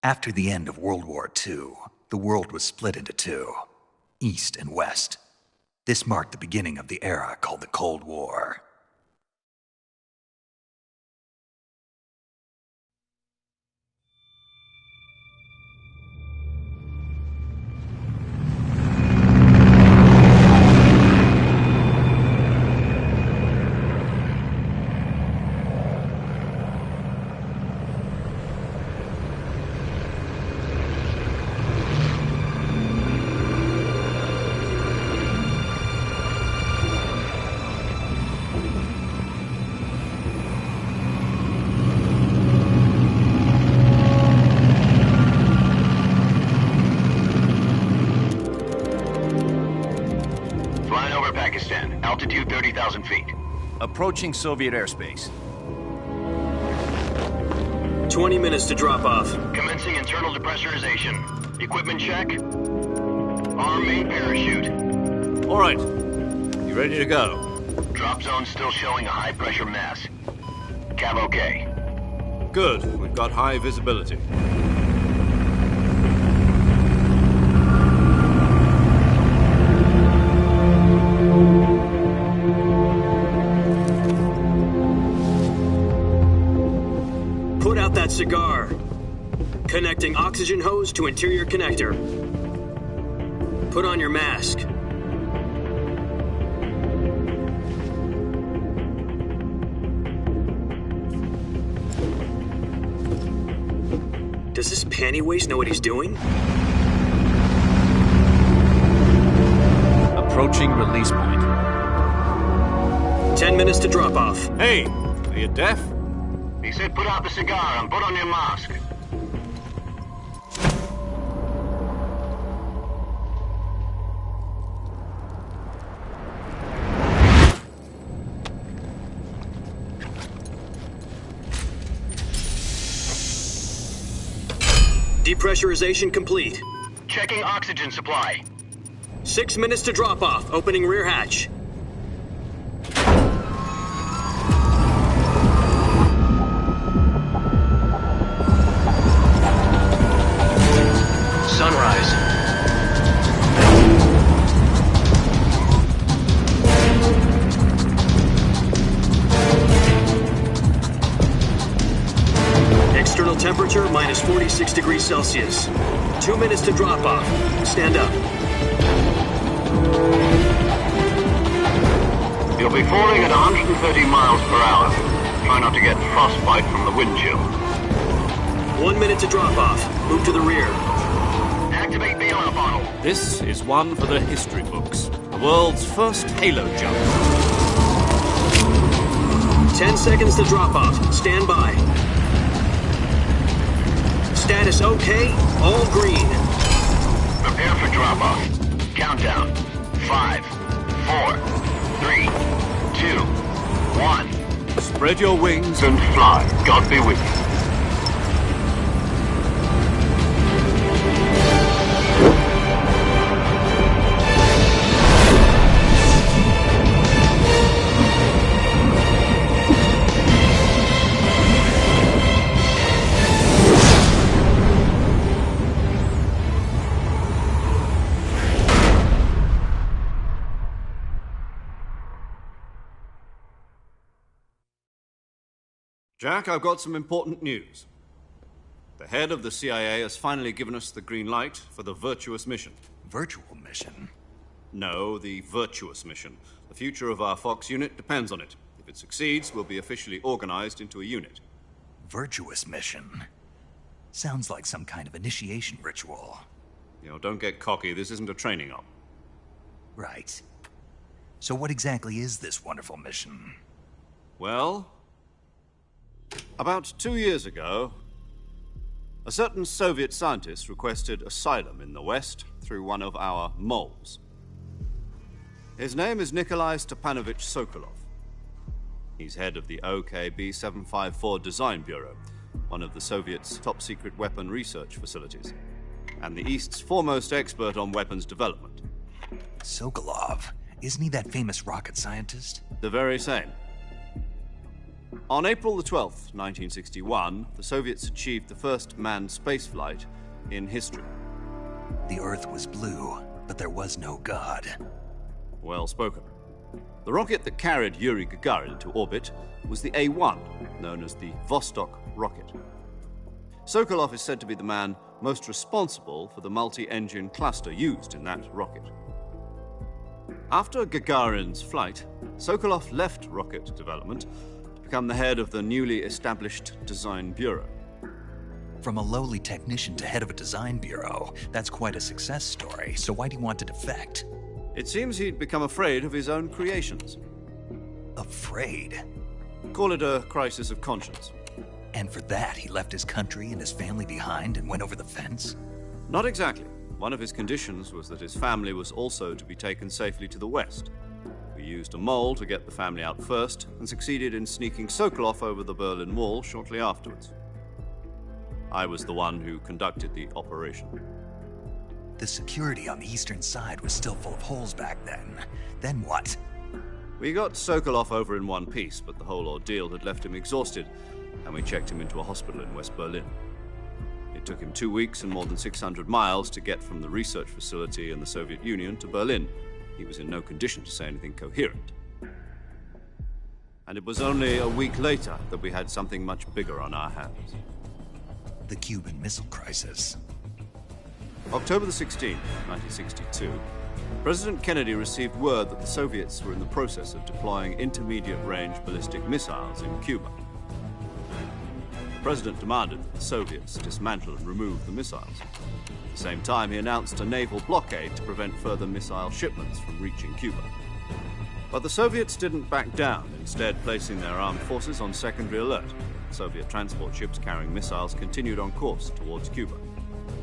After the end of World War II, the world was split into two, East and West. This marked the beginning of the era called the Cold War. Altitude 30,000 feet. Approaching Soviet airspace. 20 minutes to drop off. Commencing internal depressurization. Equipment check. Arm main parachute. All right. You ready to go? Drop zone still showing a high pressure mass. Cav okay. Good. We've got high visibility. Put out that cigar. Connecting oxygen hose to interior connector. Put on your mask. Does this panty waste know what he's doing? Approaching release point. 10 minutes to drop off. Hey, are you deaf? He said put out the cigar and put on your mask. Depressurization complete. Checking oxygen supply. 6 minutes to drop off. Opening rear hatch. Sunrise. External temperature minus 46 degrees Celsius. 2 minutes to drop off. Stand up. You'll be falling at 130 miles per hour. Try not to get frostbite from the wind chill. 1 minute to drop off. Move to the rear. Activate the honor bottle. This is one for the history books. The world's first halo jump. 10 seconds to drop off. Stand by. Status okay. All green. Prepare for drop-off. Countdown. 5, 4, 3, 2, 1. Spread your wings And fly. God be with you. Jack, I've got some important news. The head of the CIA has finally given us the green light for the Virtuous mission. Virtual mission? No, the Virtuous mission. The future of our Fox unit depends on it. If it succeeds, we'll be officially organized into a unit. Virtuous mission? Sounds like some kind of initiation ritual. You know, don't get cocky. This isn't a training op. Right. So what exactly is this wonderful mission? Well, about 2 years ago, a certain Soviet scientist requested asylum in the West through one of our moles. His name is Nikolai Stepanovich Sokolov. He's head of the OKB-754 Design Bureau, one of the Soviets' top-secret weapon research facilities, and the East's foremost expert on weapons development. Sokolov? Isn't he that famous rocket scientist? The very same. On April the 12th, 1961, the Soviets achieved the first manned spaceflight in history. The Earth was blue, but there was no God. Well spoken. The rocket that carried Yuri Gagarin into orbit was the A-1, known as the Vostok rocket. Sokolov is said to be the man most responsible for the multi-engine cluster used in that rocket. After Gagarin's flight, Sokolov left rocket development to become the head of the newly established Design Bureau. From a lowly technician to head of a design bureau, that's quite a success story, so why'd he want to defect? It seems he'd become afraid of his own creations. Afraid? Call it a crisis of conscience. And for that, he left his country and his family behind and went over the fence? Not exactly. One of his conditions was that his family was also to be taken safely to the west. We used a mole to get the family out first and succeeded in sneaking Sokolov over the Berlin Wall shortly afterwards. I was the one who conducted the operation. The security on the eastern side was still full of holes back then. Then what? We got Sokolov over in one piece, but the whole ordeal had left him exhausted, and we checked him into a hospital in West Berlin. It took him 2 weeks and more than 600 miles to get from the research facility in the Soviet Union to Berlin. He was in no condition to say anything coherent. And it was only a week later that we had something much bigger on our hands. The Cuban Missile Crisis. October the 16th, 1962, President Kennedy received word that the Soviets were in the process of deploying intermediate-range ballistic missiles in Cuba. The President demanded that the Soviets dismantle and remove the missiles. At the same time, he announced a naval blockade to prevent further missile shipments from reaching Cuba. But the Soviets didn't back down, instead placing their armed forces on secondary alert. Soviet transport ships carrying missiles continued on course towards Cuba.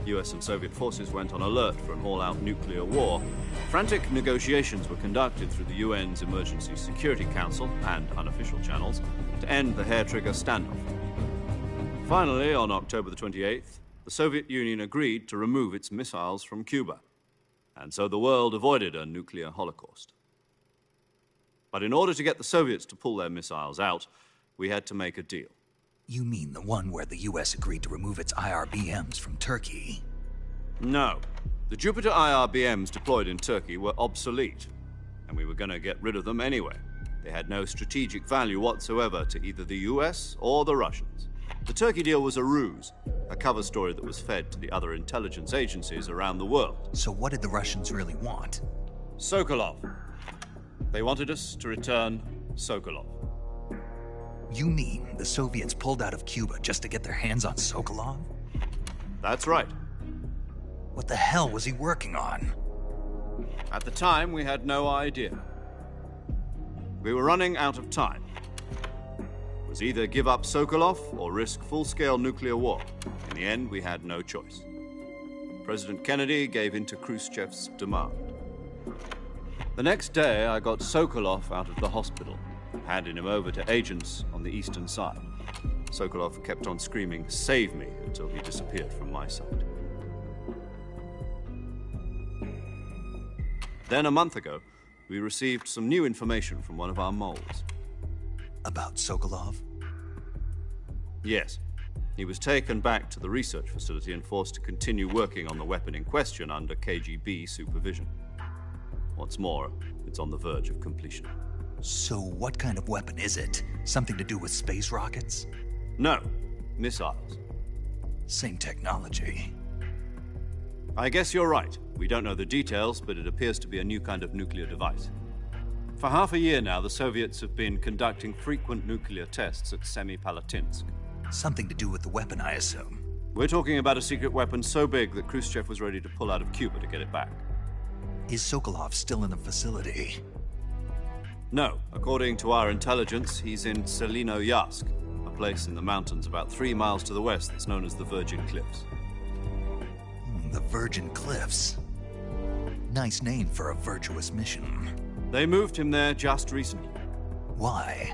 US and Soviet forces went on alert for an all-out nuclear war. Frantic negotiations were conducted through the UN's Emergency Security Council and unofficial channels to end the hair-trigger standoff. Finally, on October the 28th, the Soviet Union agreed to remove its missiles from Cuba, and so the world avoided a nuclear holocaust. But in order to get the Soviets to pull their missiles out, we had to make a deal. You mean the one where the US agreed to remove its IRBMs from Turkey? No. The Jupiter IRBMs deployed in Turkey were obsolete, and we were going to get rid of them anyway. They had no strategic value whatsoever to either the US or the Russians. The Turkey deal was a ruse, a cover story that was fed to the other intelligence agencies around the world. So what did the Russians really want? Sokolov. They wanted us to return Sokolov. You mean the Soviets pulled out of Cuba just to get their hands on Sokolov? That's right. What the hell was he working on? At the time, we had no idea. We were running out of time. It was either give up Sokolov or risk full-scale nuclear war. In the end, we had no choice. President Kennedy gave in to Khrushchev's demand. The next day, I got Sokolov out of the hospital, handing him over to agents on the eastern side. Sokolov kept on screaming, "Save me," until he disappeared from my sight. Then, a month ago, we received some new information from one of our moles. About Sokolov? Yes. He was taken back to the research facility and forced to continue working on the weapon in question under KGB supervision. What's more, it's on the verge of completion. So what kind of weapon is it? Something to do with space rockets? No, missiles. Same technology. I guess you're right. We don't know the details, but it appears to be a new kind of nuclear device. For half a year now, the Soviets have been conducting frequent nuclear tests at Semipalatinsk. Something to do with the weapon, I assume. We're talking about a secret weapon so big that Khrushchev was ready to pull out of Cuba to get it back. Is Sokolov still in the facility? No. According to our intelligence, he's in Selinoyarsk, a place in the mountains about 3 miles to the west that's known as the Virgin Cliffs. The Virgin Cliffs. Nice name for a virtuous mission. They moved him there just recently. Why?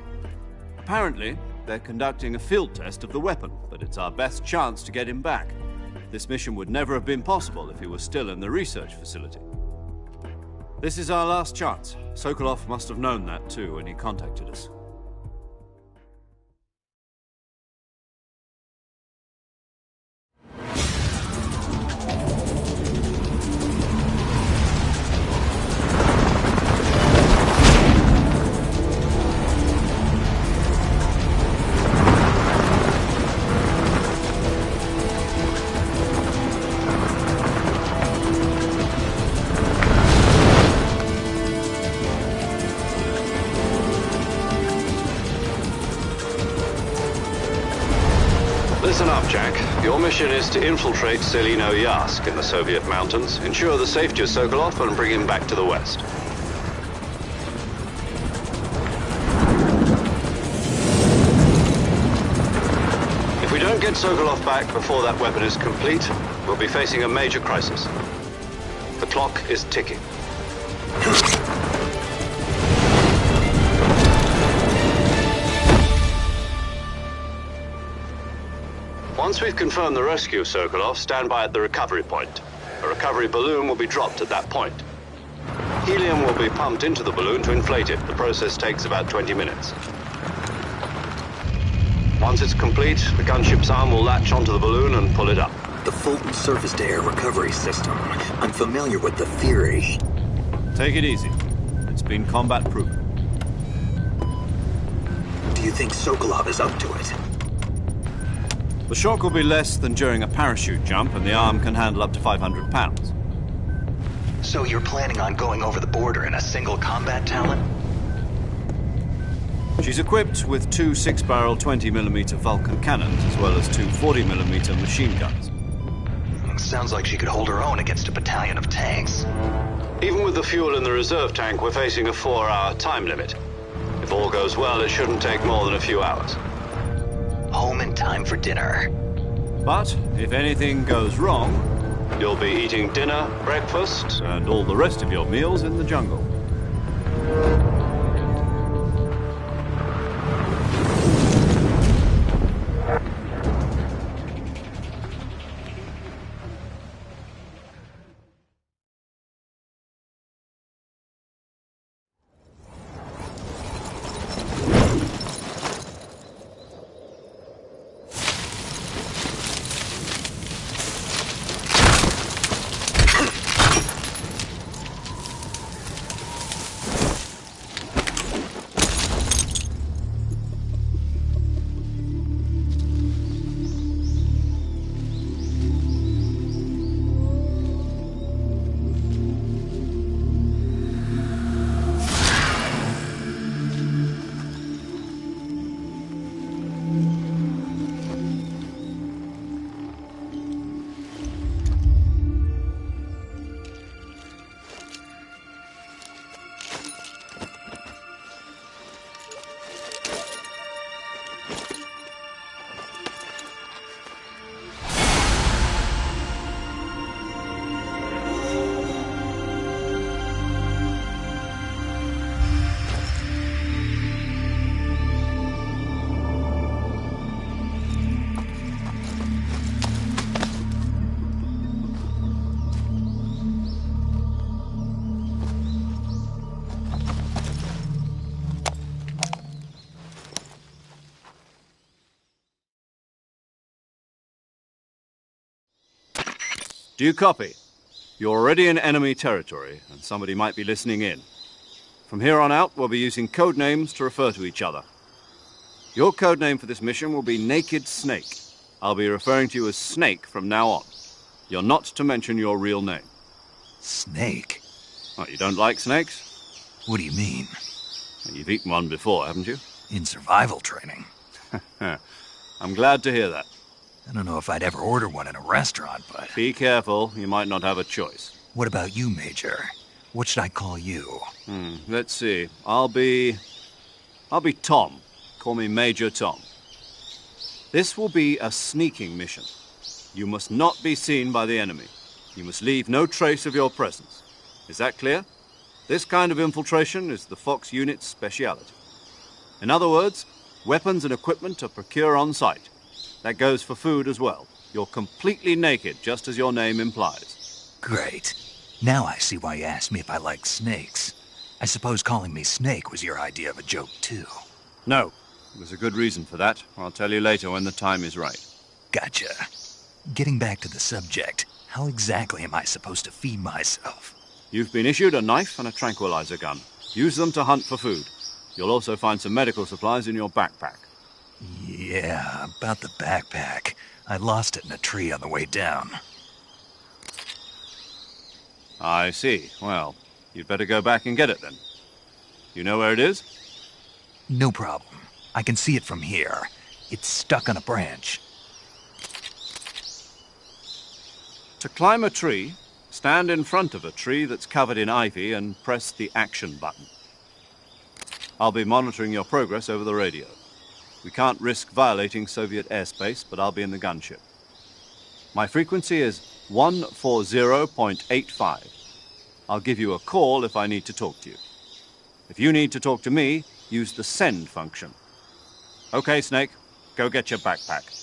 Apparently, they're conducting a field test of the weapon, but it's our best chance to get him back. This mission would never have been possible if he was still in the research facility. This is our last chance. Sokolov must have known that too when he contacted us. Listen up, Jack. Your mission is to infiltrate Selino Yask in the Soviet mountains, ensure the safety of Sokolov, and bring him back to the West. If we don't get Sokolov back before that weapon is complete, we'll be facing a major crisis. The clock is ticking. Once we've confirmed the rescue of Sokolov, stand by at the recovery point. A recovery balloon will be dropped at that point. Helium will be pumped into the balloon to inflate it. The process takes about 20 minutes. Once it's complete, the gunship's arm will latch onto the balloon and pull it up. The Fulton surface-to-air recovery system. I'm familiar with the theory. Take it easy. It's been combat-proven. Do you think Sokolov is up to it? The shock will be less than during a parachute jump, and the arm can handle up to 500 pounds. So you're planning on going over the border in a single combat Talon? She's equipped with two 6-barrel 20mm Vulcan cannons, as well as two 40mm machine guns. Sounds like she could hold her own against a battalion of tanks. Even with the fuel in the reserve tank, we're facing a 4-hour time limit. If all goes well, it shouldn't take more than a few hours. Home in time for dinner. But if anything goes wrong, you'll be eating dinner, breakfast, and all the rest of your meals in the jungle. Do you copy? You're already in enemy territory, and somebody might be listening in. From here on out, we'll be using code names to refer to each other. Your code name for this mission will be Naked Snake. I'll be referring to you as Snake from now on. You're not to mention your real name. Snake? Oh, you don't like snakes? What do you mean? You've eaten one before, haven't you? In survival training. I'm glad to hear that. I don't know if I'd ever order one in a restaurant, but... Be careful, you might not have a choice. What about you, Major? What should I call you? Let's see. I'll be Tom. Call me Major Tom. This will be a sneaking mission. You must not be seen by the enemy. You must leave no trace of your presence. Is that clear? This kind of infiltration is the Fox unit's speciality. In other words, weapons and equipment are procured on site. That goes for food as well. You're completely naked, just as your name implies. Great. Now I see why you asked me if I like snakes. I suppose calling me Snake was your idea of a joke, too. No. There's a good reason for that. I'll tell you later when the time is right. Gotcha. Getting back to the subject, how exactly am I supposed to feed myself? You've been issued a knife and a tranquilizer gun. Use them to hunt for food. You'll also find some medical supplies in your backpack. Yeah, about the backpack. I lost it in a tree on the way down. I see. Well, you'd better go back and get it then. You know where it is? No problem. I can see it from here. It's stuck on a branch. To climb a tree, stand in front of a tree that's covered in ivy and press the action button. I'll be monitoring your progress over the radio. We can't risk violating Soviet airspace, but I'll be in the gunship. My frequency is 140.85. I'll give you a call if I need to talk to you. If you need to talk to me, use the send function. Okay, Snake, go get your backpack.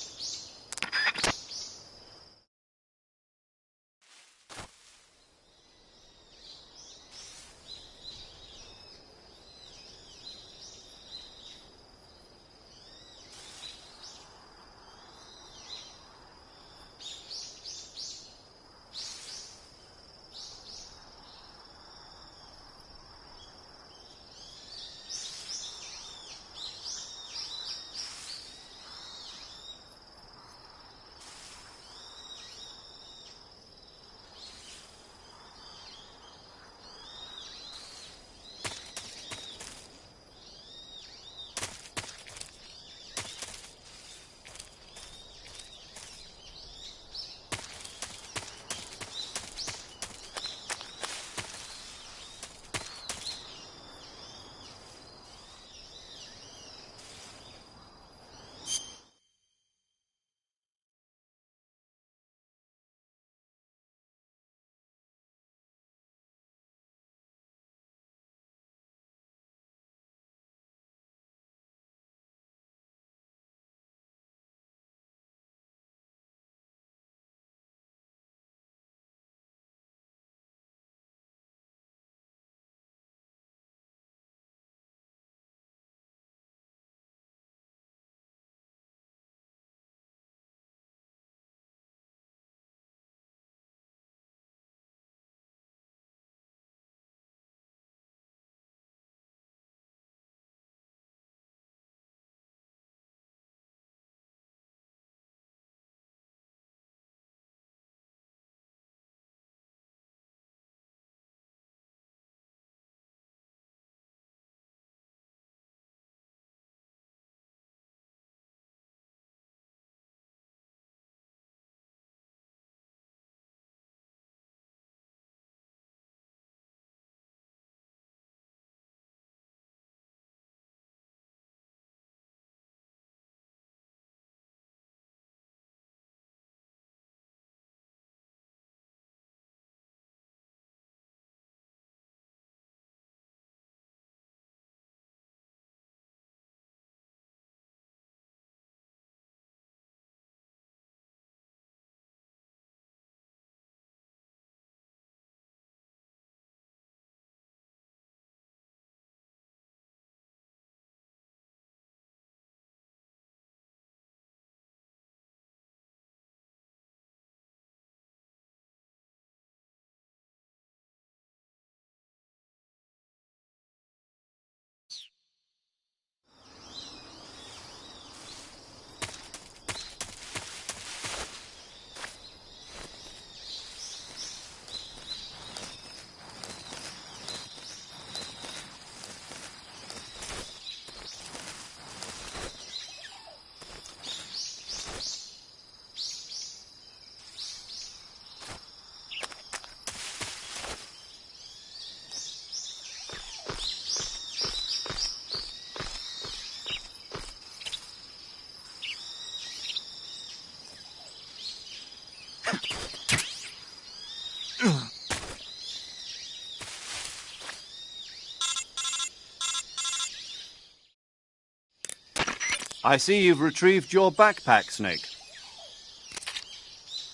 I see you've retrieved your backpack, Snake.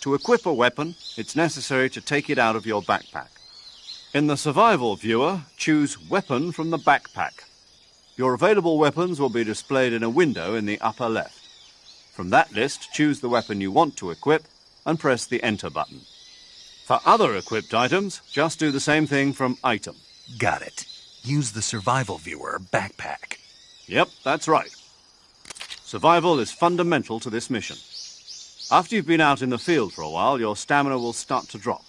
To equip a weapon, it's necessary to take it out of your backpack. In the survival viewer, choose Weapon from the backpack. Your available weapons will be displayed in a window in the upper left. From that list, choose the weapon you want to equip and press the Enter button. For other equipped items, just do the same thing from Item. Got it. Use the survival viewer backpack. Yep, that's right. Survival is fundamental to this mission. After you've been out in the field for a while, your stamina will start to drop.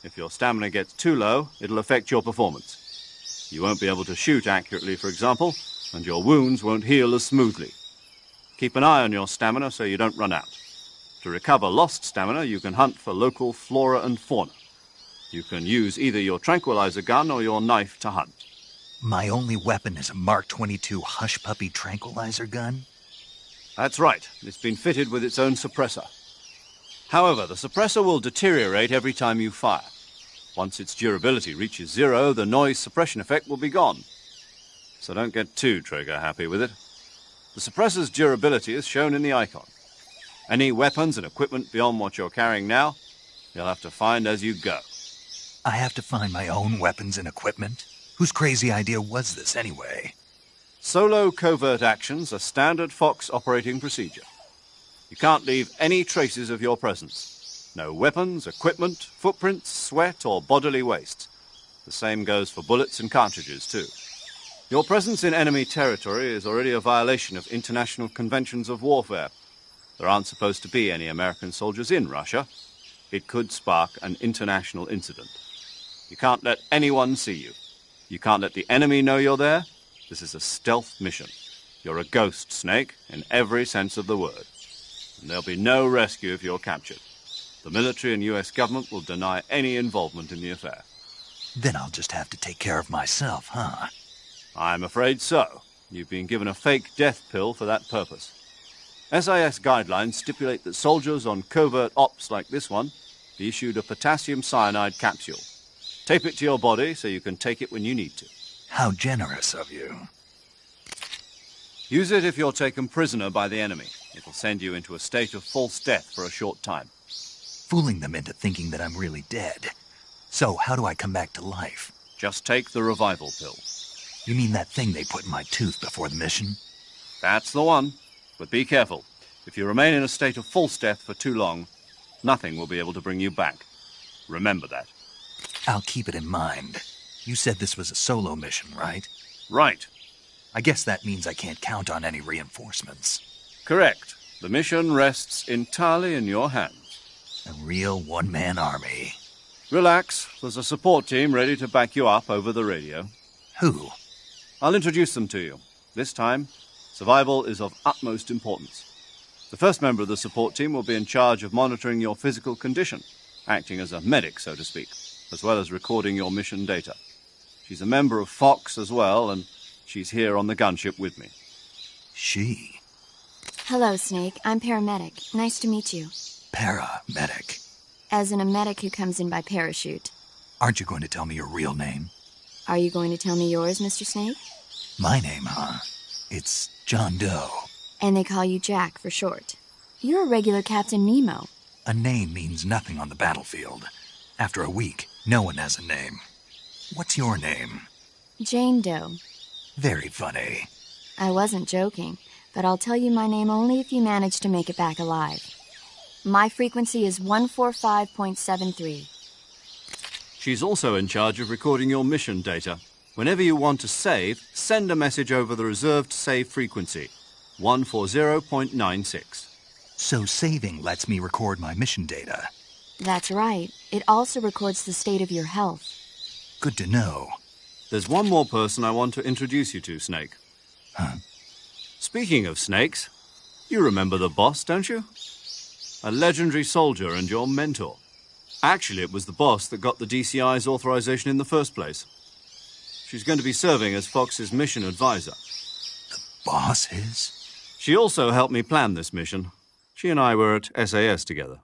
If your stamina gets too low, it'll affect your performance. You won't be able to shoot accurately, for example, and your wounds won't heal as smoothly. Keep an eye on your stamina so you don't run out. To recover lost stamina, you can hunt for local flora and fauna. You can use either your tranquilizer gun or your knife to hunt. My only weapon is a Mark 22 Hush Puppy tranquilizer gun? That's right. It's been fitted with its own suppressor. However, the suppressor will deteriorate every time you fire. Once its durability reaches 0, the noise suppression effect will be gone. So don't get too trigger-happy with it. The suppressor's durability is shown in the icon. Any weapons and equipment beyond what you're carrying now, you'll have to find as you go. I have to find my own weapons and equipment? Whose crazy idea was this anyway? Solo covert actions are standard Fox operating procedure. You can't leave any traces of your presence. No weapons, equipment, footprints, sweat, or bodily waste. The same goes for bullets and cartridges, too. Your presence in enemy territory is already a violation of international conventions of warfare. There aren't supposed to be any American soldiers in Russia. It could spark an international incident. You can't let anyone see you. You can't let the enemy know you're there. This is a stealth mission. You're a ghost, Snake, in every sense of the word. And there'll be no rescue if you're captured. The military and US government will deny any involvement in the affair. Then I'll just have to take care of myself, huh? I'm afraid so. You've been given a fake death pill for that purpose. SIS guidelines stipulate that soldiers on covert ops like this one be issued a potassium cyanide capsule. Tape it to your body so you can take it when you need to. How generous of you. Use it if you're taken prisoner by the enemy. It'll send you into a state of false death for a short time. Fooling them into thinking that I'm really dead. So how do I come back to life? Just take the revival pill. You mean that thing they put in my tooth before the mission? That's the one. But be careful. If you remain in a state of false death for too long, nothing will be able to bring you back. Remember that. I'll keep it in mind. You said this was a solo mission, right? Right. I guess that means I can't count on any reinforcements. Correct. The mission rests entirely in your hands. A real one-man army. Relax. There's a support team ready to back you up over the radio. Who? I'll introduce them to you. This time, survival is of utmost importance. The first member of the support team will be in charge of monitoring your physical condition, acting as a medic, so to speak, as well as recording your mission data. She's a member of Fox as well, and she's here on the gunship with me. She? Hello, Snake. I'm paramedic. Nice to meet you. Paramedic. As in a medic who comes in by parachute. Aren't you going to tell me your real name? Are you going to tell me yours, Mr. Snake? My name, huh? It's John Doe. And they call you Jack for short. You're a regular Captain Nemo. A name means nothing on the battlefield. After a week, no one has a name. What's your name? Jane Doe. Very funny. I wasn't joking, but I'll tell you my name only if you manage to make it back alive. My frequency is 145.73. She's also in charge of recording your mission data. Whenever you want to save, send a message over the reserved save frequency, 140.96. So saving lets me record my mission data. That's right. It also records the state of your health. Good to know. There's one more person I want to introduce you to, Snake. Huh? Speaking of snakes, you remember the boss, don't you? A legendary soldier and your mentor. Actually, it was the boss that got the DCI's authorization in the first place. She's going to be serving as Fox's mission advisor. Boss is? She also helped me plan this mission. She and I were at SAS together.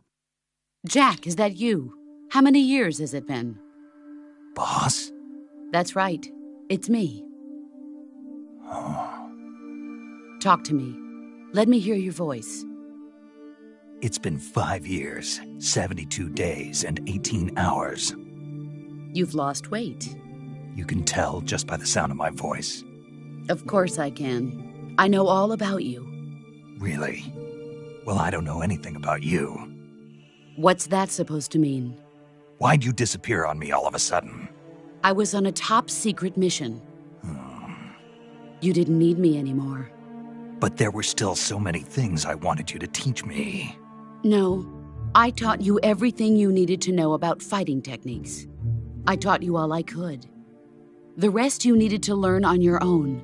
Jack, is that you? How many years has it been? Boss? That's right. It's me. Talk to me. Let me hear your voice. It's been 5 years, 72 days, and 18 hours. You've lost weight. You can tell just by the sound of my voice. Of course I can. I know all about you. Really? Well, I don't know anything about you. What's that supposed to mean? Why'd you disappear on me all of a sudden? I was on a top-secret mission. You didn't need me anymore. But there were still so many things I wanted you to teach me. No, I taught you everything you needed to know about fighting techniques. I taught you all I could. The rest you needed to learn on your own.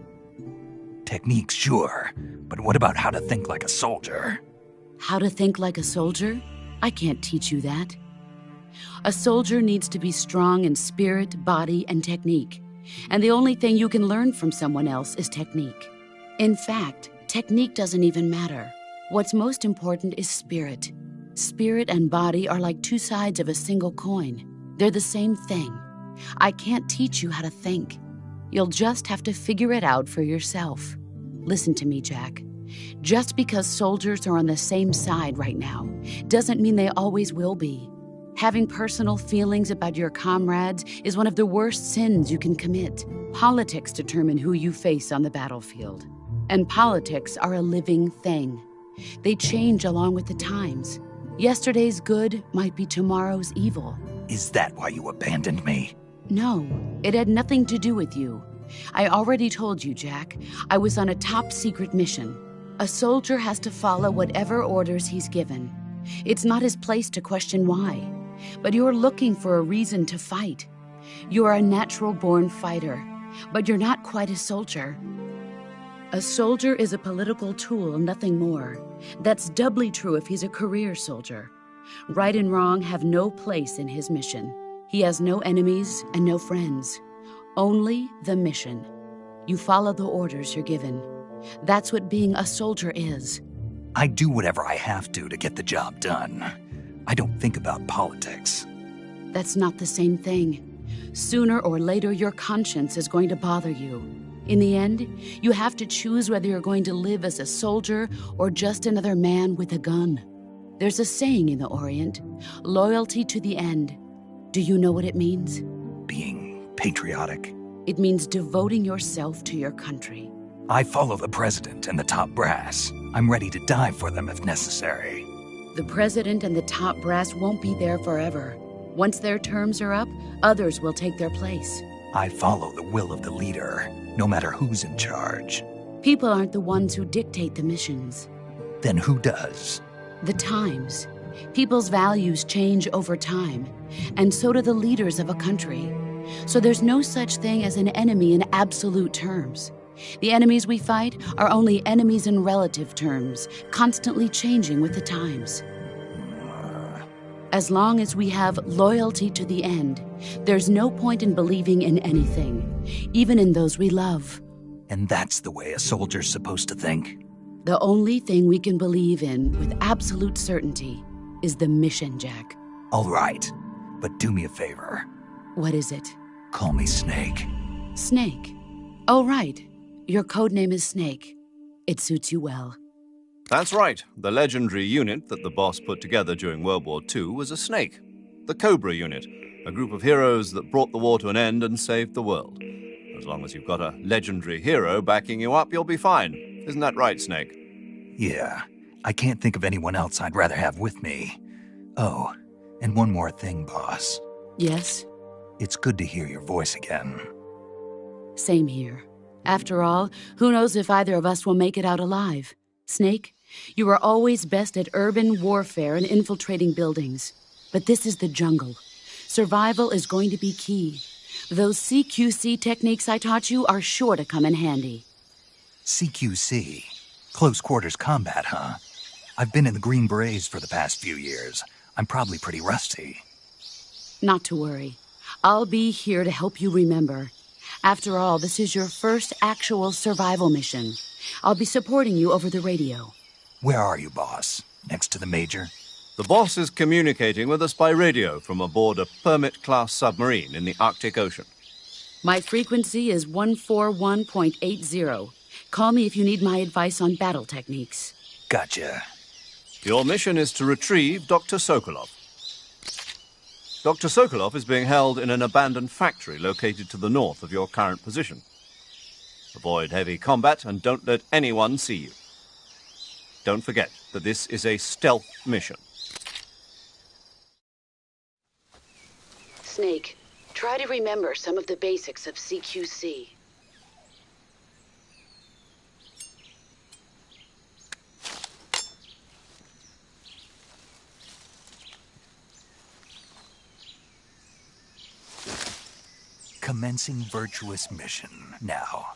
Techniques, sure. But what about how to think like a soldier? How to think like a soldier? I can't teach you that. A soldier needs to be strong in spirit, body, and technique. And the only thing you can learn from someone else is technique. In fact, technique doesn't even matter. What's most important is spirit. Spirit and body are like two sides of a single coin. They're the same thing. I can't teach you how to think. You'll just have to figure it out for yourself. Listen to me, Jack. Just because soldiers are on the same side right now doesn't mean they always will be. Having personal feelings about your comrades is one of the worst sins you can commit. Politics determine who you face on the battlefield. And politics are a living thing. They change along with the times. Yesterday's good might be tomorrow's evil. Is that why you abandoned me? No, it had nothing to do with you. I already told you, Jack. I was on a top-secret mission. A soldier has to follow whatever orders he's given. It's not his place to question why. But you're looking for a reason to fight. You're a natural-born fighter, but you're not quite a soldier. A soldier is a political tool, nothing more. That's doubly true if he's a career soldier. Right and wrong have no place in his mission. He has no enemies and no friends. Only the mission. You follow the orders you're given. That's what being a soldier is. I do whatever I have to get the job done. I don't think about politics. That's not the same thing. Sooner or later, your conscience is going to bother you. In the end, you have to choose whether you're going to live as a soldier or just another man with a gun. There's a saying in the Orient, loyalty to the end. Do you know what it means? Being patriotic. It means devoting yourself to your country. I follow the president and the top brass. I'm ready to die for them if necessary. The president and the top brass won't be there forever. Once their terms are up, others will take their place. I follow the will of the leader, no matter who's in charge. People aren't the ones who dictate the missions. Then who does? The times. People's values change over time, and so do the leaders of a country. So there's no such thing as an enemy in absolute terms. The enemies we fight are only enemies in relative terms, constantly changing with the times. As long as we have loyalty to the end, there's no point in believing in anything, even in those we love. And that's the way a soldier's supposed to think? The only thing we can believe in with absolute certainty is the mission, Jack. All right, but do me a favor. What is it? Call me Snake. Snake? Oh, right. Your codename is Snake. It suits you well. That's right. The legendary unit that the boss put together during World War II was a snake. The Cobra unit, a group of heroes that brought the war to an end and saved the world. As long as you've got a legendary hero backing you up, you'll be fine. Isn't that right, Snake? Yeah, I can't think of anyone else I'd rather have with me. Oh, and one more thing, boss. Yes? It's good to hear your voice again. Same here. After all, who knows if either of us will make it out alive? Snake, you are always best at urban warfare and infiltrating buildings. But this is the jungle. Survival is going to be key. Those CQC techniques I taught you are sure to come in handy. CQC? Close quarters combat, huh? I've been in the Green Berets for the past few years. I'm probably pretty rusty. Not to worry. I'll be here to help you remember. After all, this is your first actual survival mission. I'll be supporting you over the radio. Where are you, boss? Next to the Major? The boss is communicating with us by radio from aboard a Permit-class submarine in the Arctic Ocean. My frequency is 141.80. Call me if you need my advice on battle techniques. Gotcha. Your mission is to retrieve Dr. Sokolov. Dr. Sokolov is being held in an abandoned factory located to the north of your current position. Avoid heavy combat and don't let anyone see you. Don't forget that this is a stealth mission. Snake, try to remember some of the basics of CQC. Commencing virtuous mission now.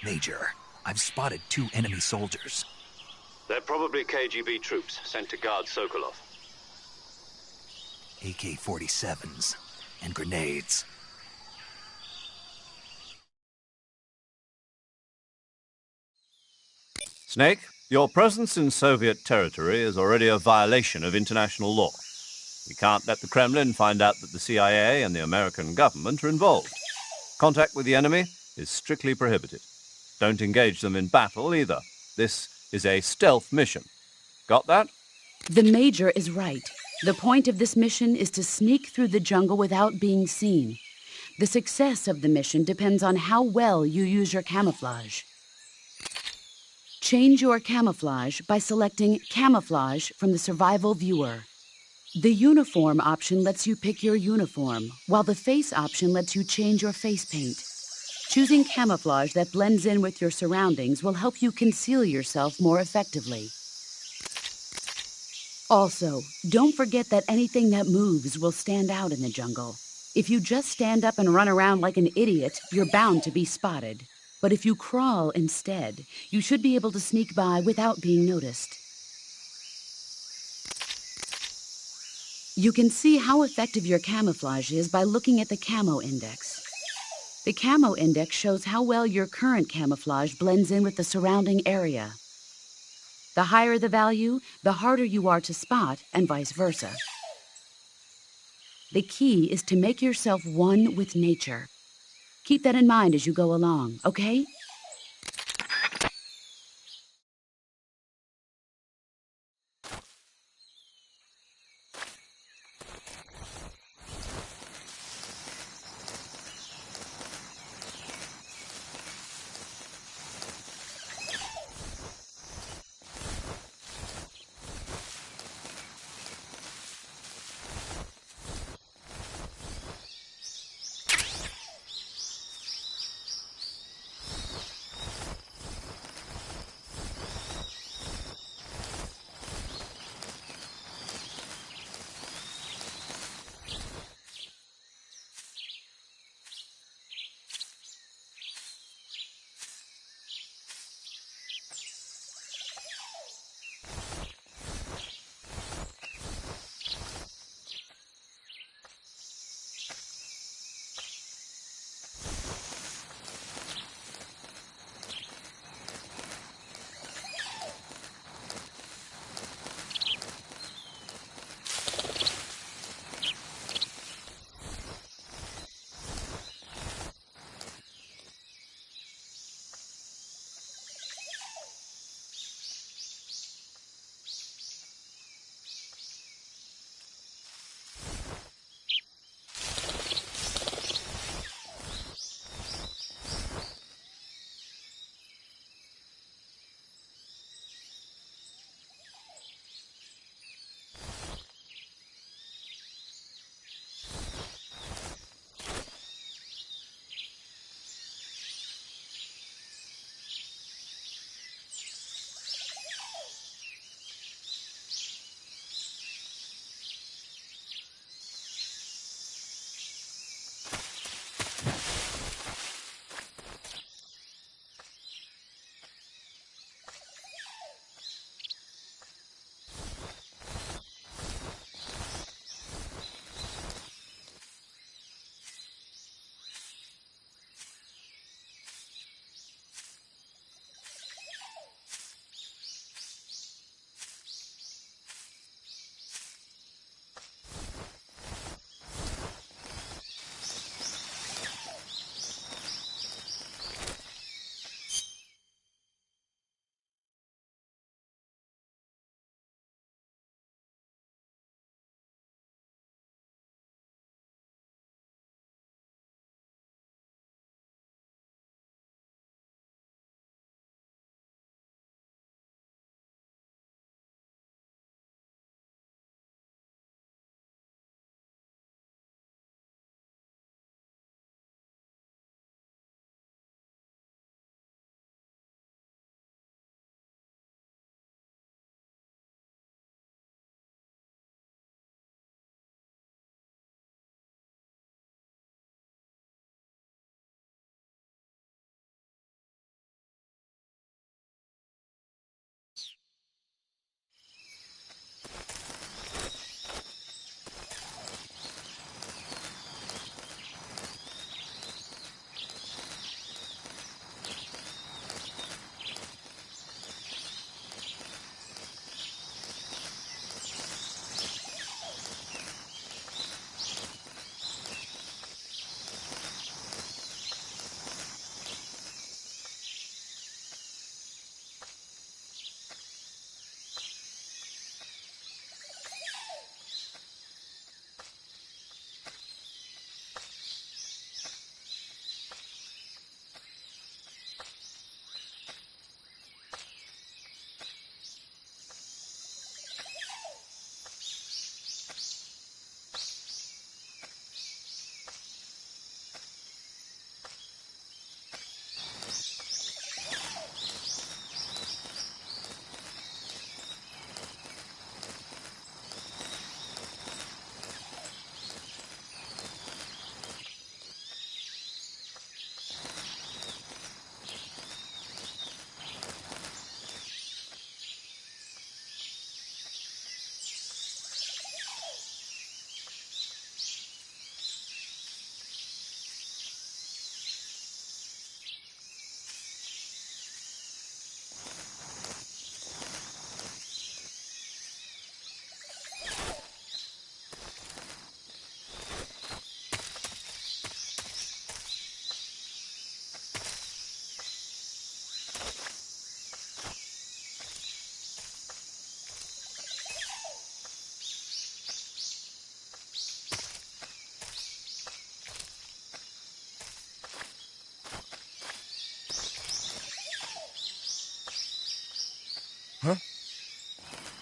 Major, I've spotted 2 enemy soldiers. They're probably KGB troops sent to guard Sokolov. AK-47s and grenades. Snake, your presence in Soviet territory is already a violation of international law. We can't let the Kremlin find out that the CIA and the American government are involved. Contact with the enemy is strictly prohibited. Don't engage them in battle either. This is a stealth mission. Got that? The Major is right. The point of this mission is to sneak through the jungle without being seen. The success of the mission depends on how well you use your camouflage. Change your camouflage by selecting Camouflage from the Survival Viewer. The Uniform option lets you pick your uniform, while the Face option lets you change your face paint. Choosing camouflage that blends in with your surroundings will help you conceal yourself more effectively. Also, don't forget that anything that moves will stand out in the jungle. If you just stand up and run around like an idiot, you're bound to be spotted. But if you crawl instead, you should be able to sneak by without being noticed. You can see how effective your camouflage is by looking at the Camo Index. The Camo Index shows how well your current camouflage blends in with the surrounding area. The higher the value, the harder you are to spot, and vice versa. The key is to make yourself one with nature. Keep that in mind as you go along, okay?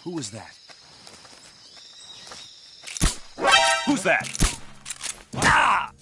Who was that? Who's that? Ah!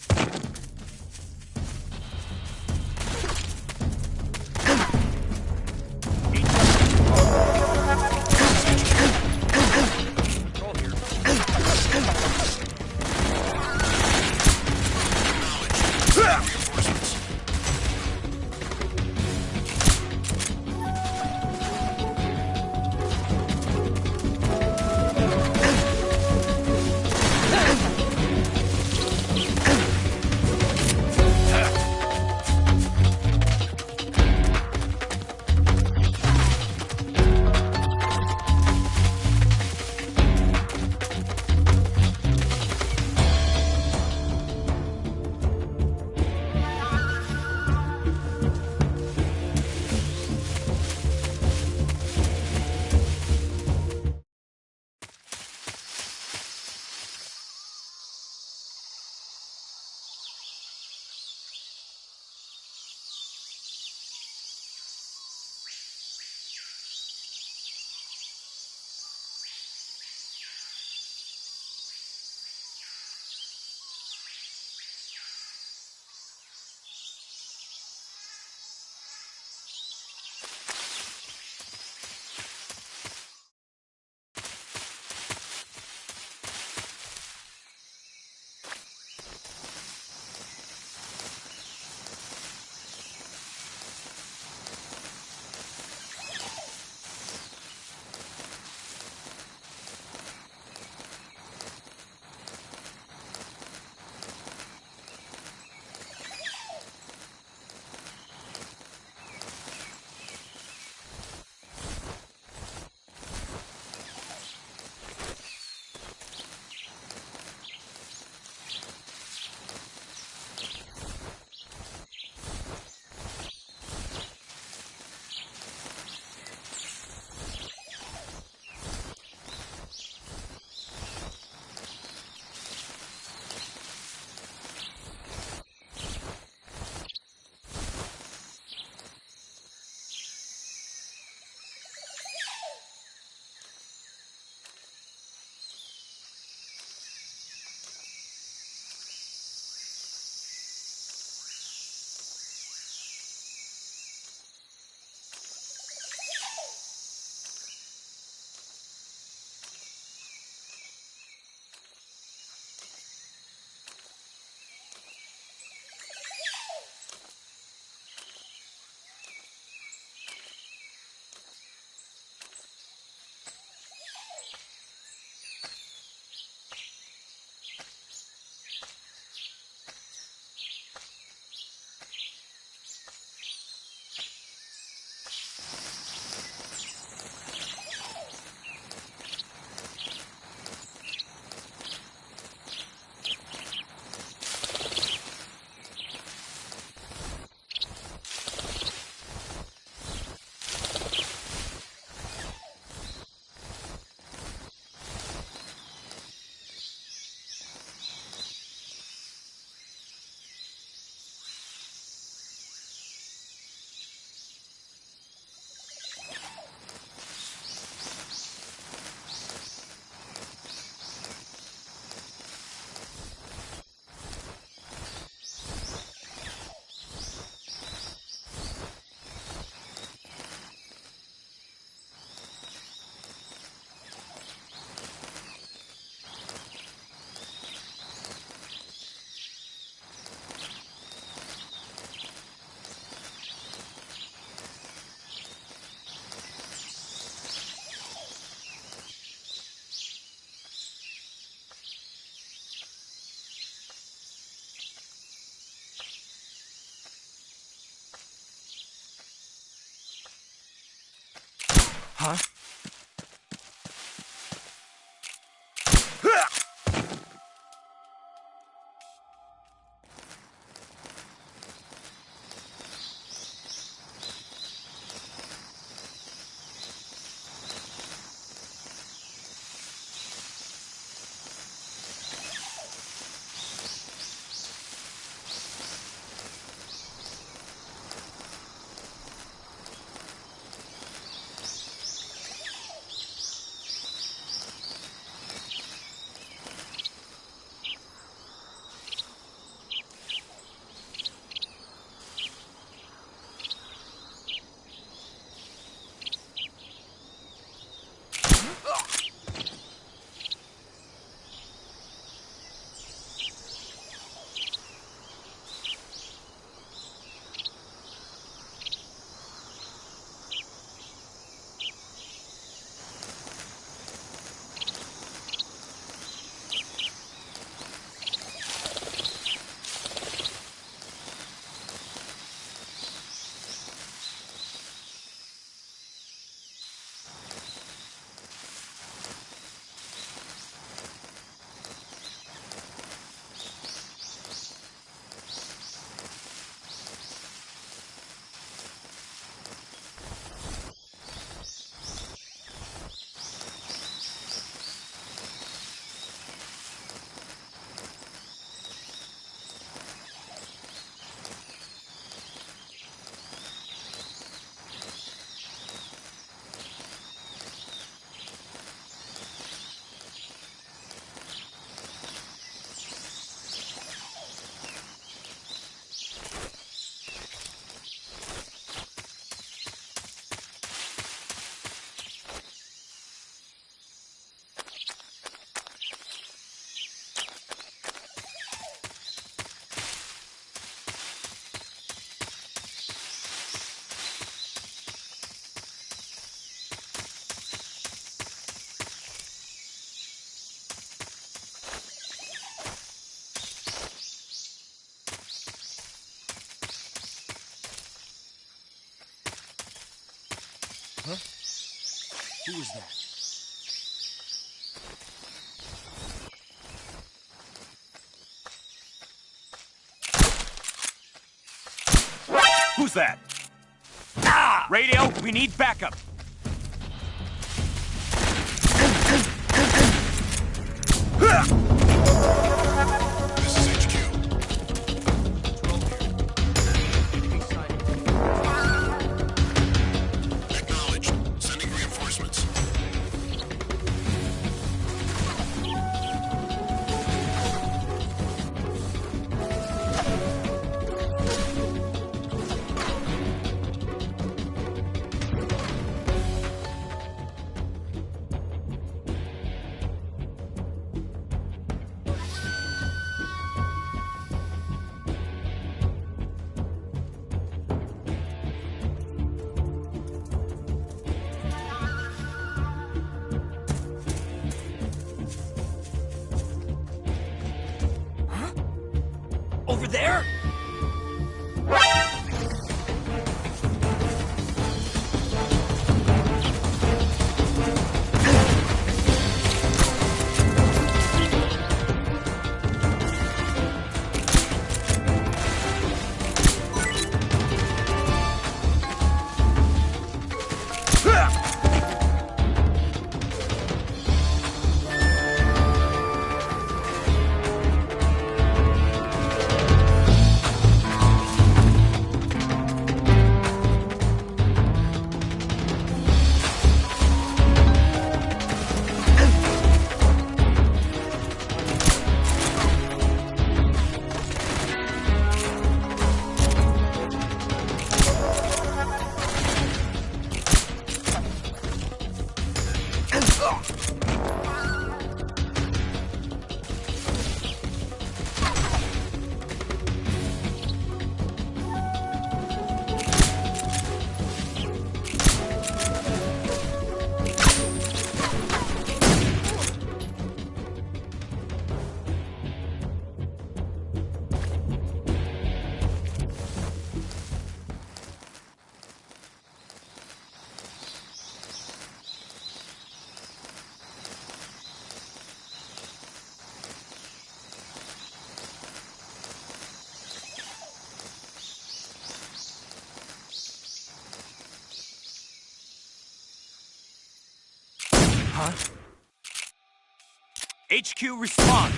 Huh? Who was that? Who's that? Ah! Radio, we need backup. This is HQ. Acknowledged. Sending reinforcements. Over there? Huh? HQ, respond!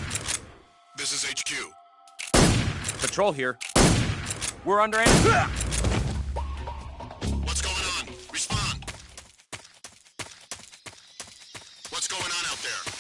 This is HQ. Patrol here. We're under enemy. What's going on? Respond. What's going on out there?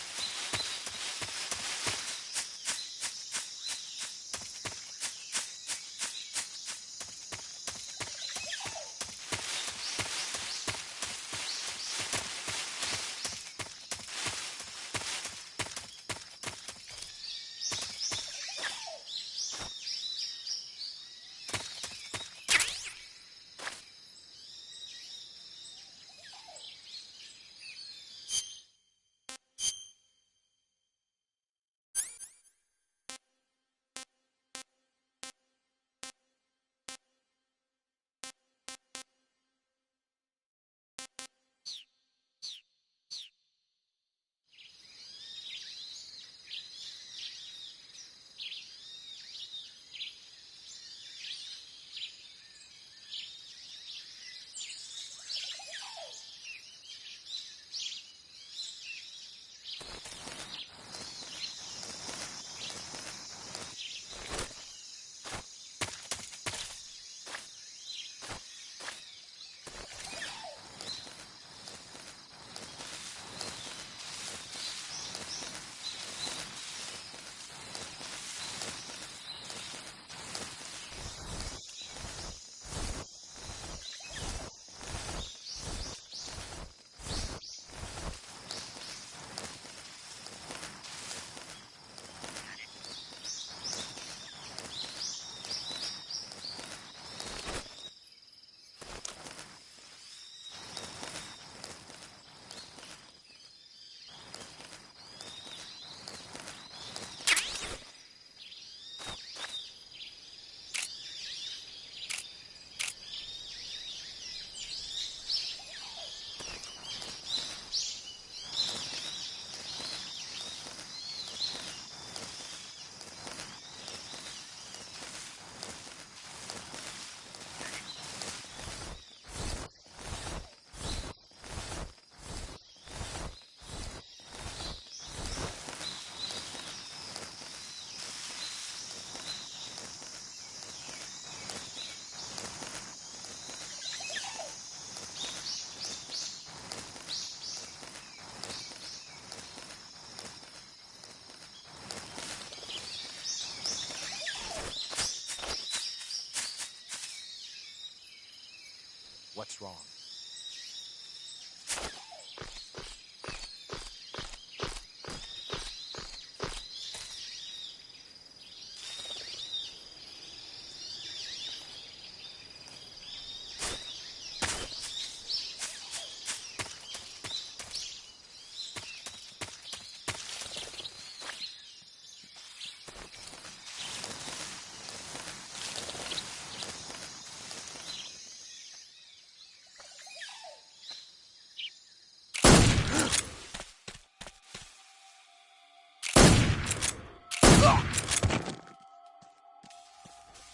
What's wrong?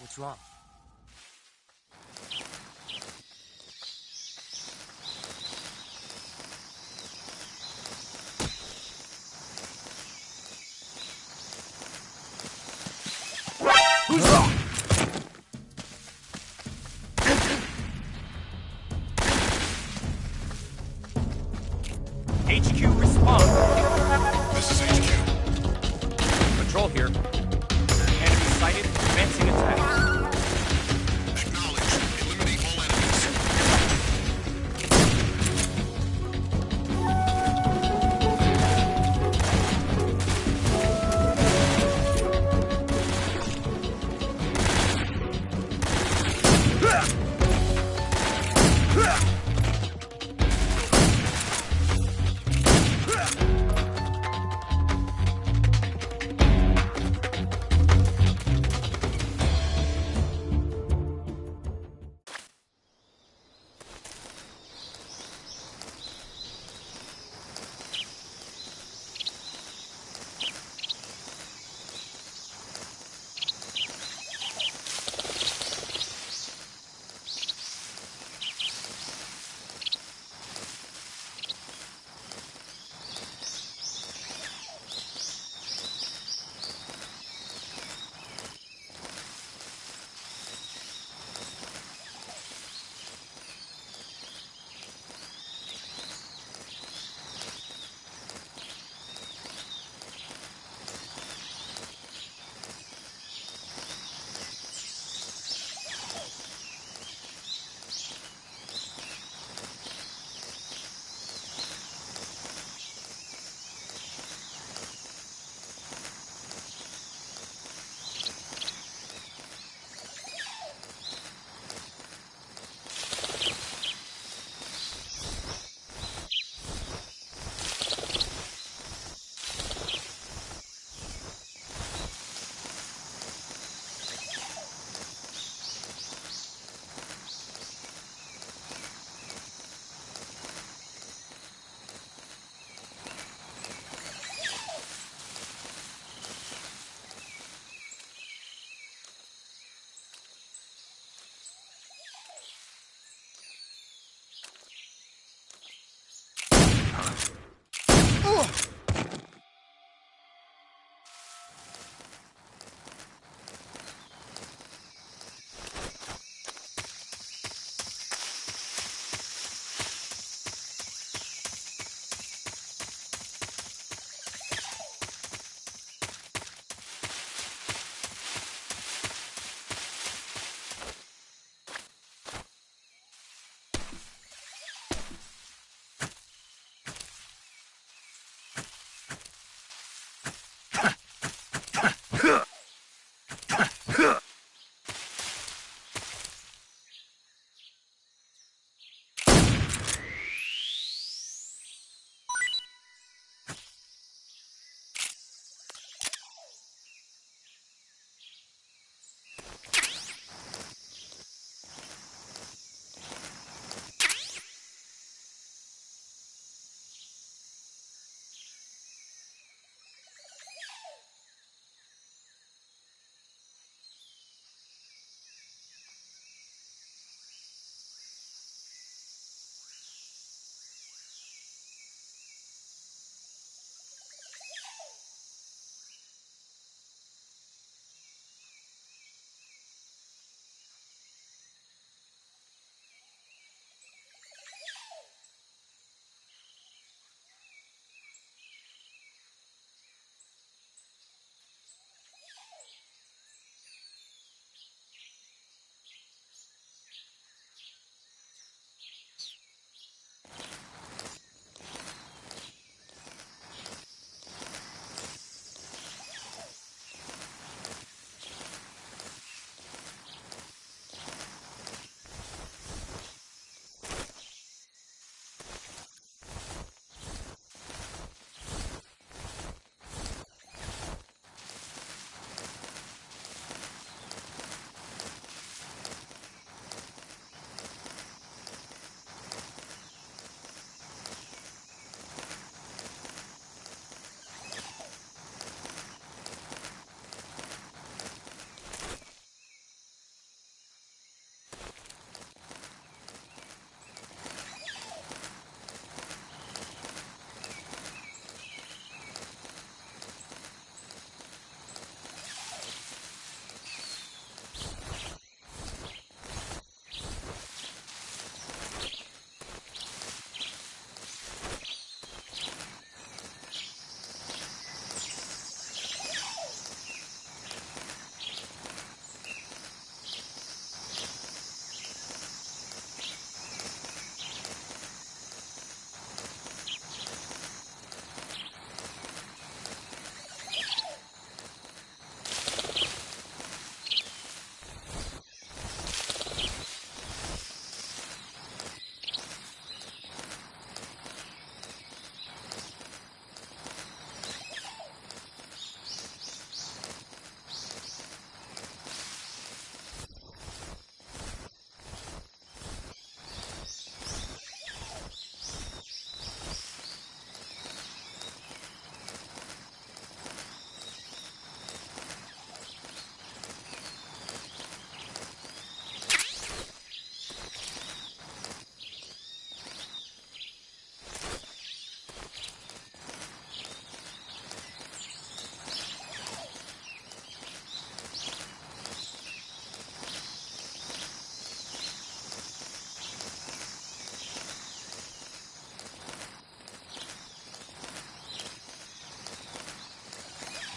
What's wrong? Who's wrong? HQ, respond. This is HQ. Patrol here. Enemy sighted. Commencing attack.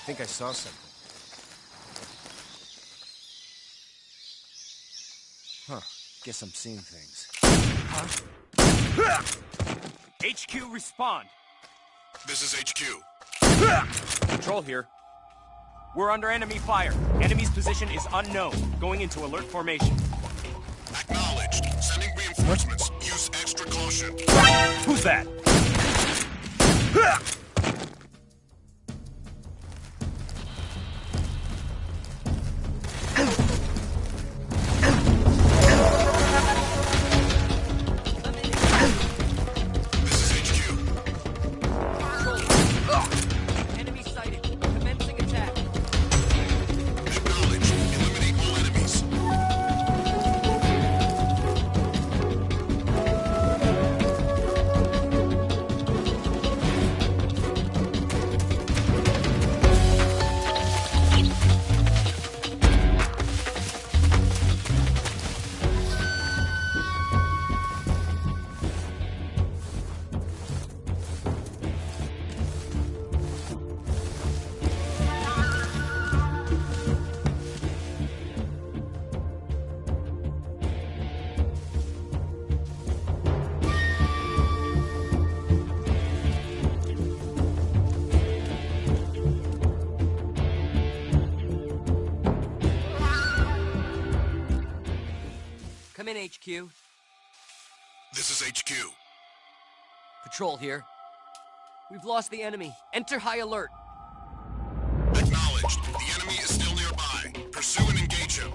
think I saw something. Huh. Guess I'm seeing things. Huh? HQ, respond! This is HQ. Control here. We're under enemy fire. Enemy's position is unknown. Going into alert formation. Acknowledged. Sending reinforcements. Use extra caution. Who's that? This is HQ. Enemy sighted. Commencing attack. Acknowledged. Eliminate all enemies. Come in, HQ. This is HQ. Patrol here. We've lost the enemy. Enter high alert. Acknowledged. The enemy is still nearby. Pursue and engage him.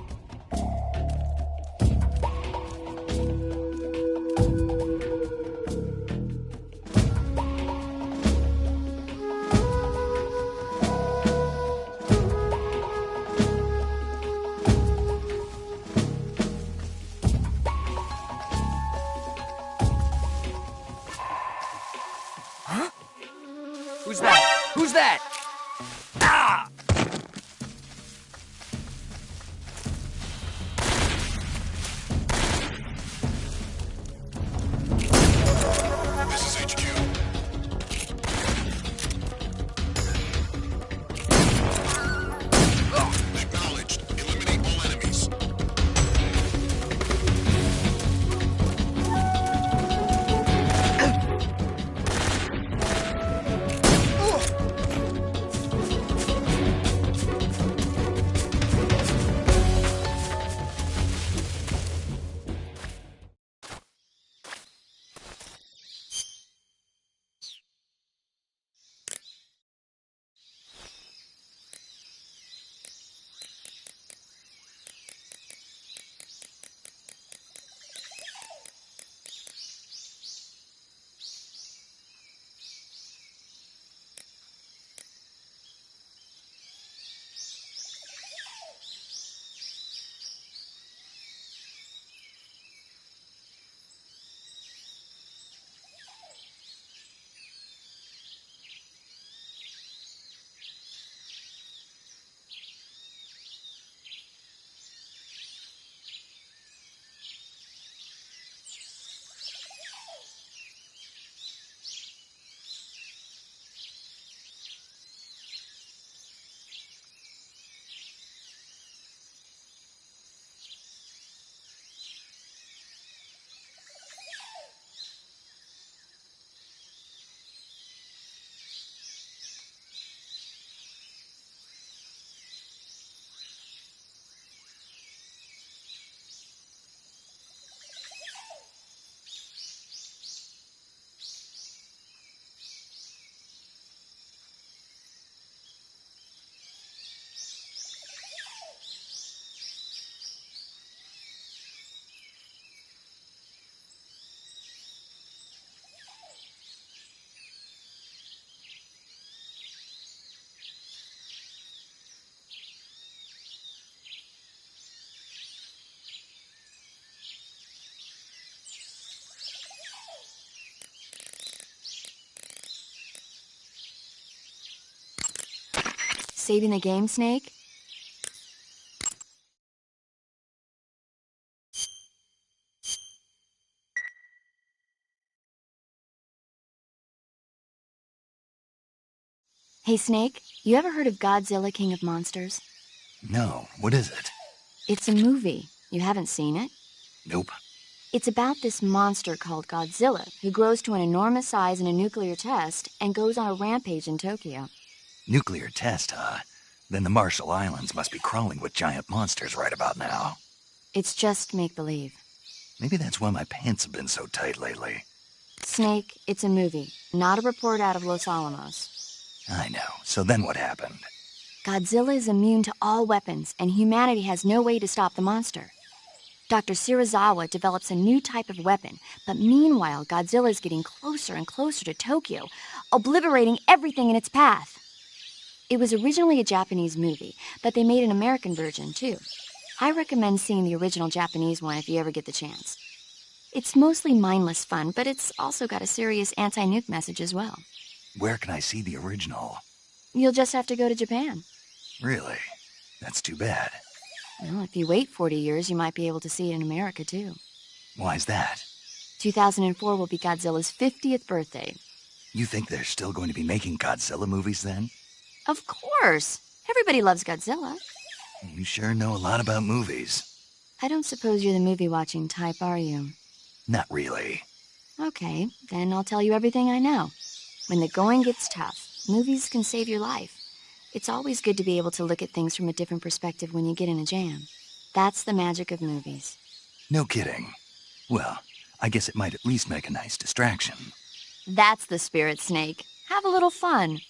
Who's that? Who's that? Ah! This is HQ. Acknowledged. Eliminate all enemies. Saving the game, Snake? Hey, Snake, you ever heard of Godzilla King of Monsters? No, what is it? It's a movie. You haven't seen it? Nope. It's about this monster called Godzilla who grows to an enormous size in a nuclear test and goes on a rampage in Tokyo. Nuclear test, huh? Then the Marshall Islands must be crawling with giant monsters right about now. It's just make-believe. Maybe that's why my pants have been so tight lately. Snake, it's a movie, not a report out of Los Alamos. I know. So then what happened? Godzilla is immune to all weapons, and humanity has no way to stop the monster. Dr. Shirazawa develops a new type of weapon, but meanwhile, Godzilla is getting closer and closer to Tokyo, obliterating everything in its path. It was originally a Japanese movie, but they made an American version, too. I recommend seeing the original Japanese one if you ever get the chance. It's mostly mindless fun, but it's also got a serious anti-nuke message as well. Where can I see the original? You'll just have to go to Japan. Really? That's too bad. Well, if you wait 40 years, you might be able to see it in America, too. Why's that? 2004 will be Godzilla's 50th birthday. You think they're still going to be making Godzilla movies then? Of course! Everybody loves Godzilla. You sure know a lot about movies. I don't suppose you're the movie-watching type, are you? Not really. Okay, then I'll tell you everything I know. When the going gets tough, movies can save your life. It's always good to be able to look at things from a different perspective when you get in a jam. That's the magic of movies. No kidding. Well, I guess it might at least make a nice distraction. That's the spirit, Snake. Have a little fun.